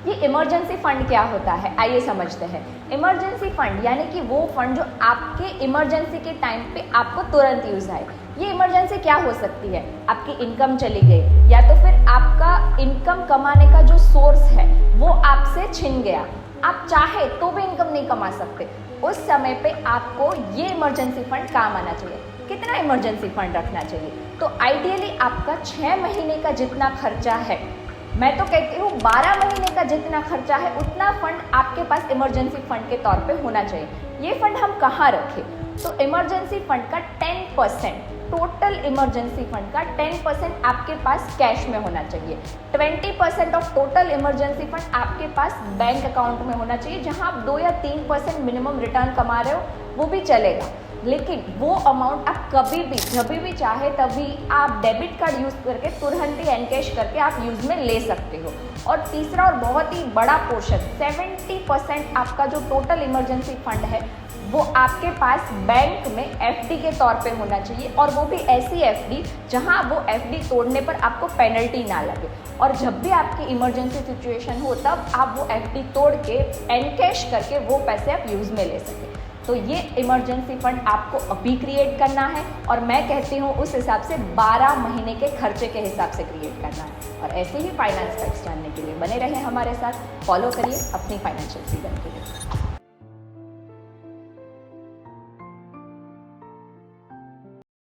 ये emergency fund क्या होता है, आइए समझते हैं। इमरजेंसी फंड यानी कि वो फंड जो आपके इमरजेंसी के टाइम पे आपको तुरंत यूज़ आए। ये इमरजेंसी क्या हो सकती है, आपकी इनकम चली गई या तो फिर आपका इनकम कमाने का जो सोर्स है वो आपसे छिन गया, आप चाहे तो भी इनकम नहीं कमा सकते। उस समय पे आपको ये इमरजेंसी फंड काम आना चाहिए। कितना इमरजेंसी फंड रखना चाहिए, तो आइडियली आपका 6 महीने का जितना खर्चा है, मैं तो कहती हूँ 12 महीने का जितना खर्चा है उतना फंड आपके पास इमरजेंसी फंड के तौर पे होना चाहिए। ये फंड हम कहाँ रखें, तो इमरजेंसी फंड का 10%, टोटल इमरजेंसी फंड का 10% आपके पास कैश में होना चाहिए। 20% ऑफ टोटल इमरजेंसी फंड आपके पास बैंक अकाउंट में होना चाहिए, जहाँ आप 2 या 3% मिनिमम रिटर्न कमा रहे हो वो भी चलेगा, लेकिन वो अमाउंट आप कभी भी जब भी चाहे तभी आप डेबिट कार्ड यूज़ करके तुरंत ही एनकैश करके आप यूज़ में ले सकते हो। और तीसरा और बहुत ही बड़ा पोर्शन 70% आपका जो टोटल इमरजेंसी फंड है वो आपके पास बैंक में एफडी के तौर पे होना चाहिए, और वो भी ऐसी एफडी जहां वो एफडी तोड़ने पर आपको पेनल्टी ना लगे, और जब भी आपकी इमरजेंसी सिचुएशन हो तब आप वो एफडी तोड़ के एनकैश करके वो पैसे आप यूज़ में ले सकें। तो ये इमरजेंसी फंड आपको अभी क्रिएट करना है, और मैं कहती हूँ उस हिसाब से 12 महीने के खर्चे के हिसाब से क्रिएट करना है। और ऐसे ही फाइनेंस फैक्ट्स जानने के लिए बने रहें हमारे साथ, फॉलो करिए अपनी फाइनेंशियल फ्रीडम के लिए।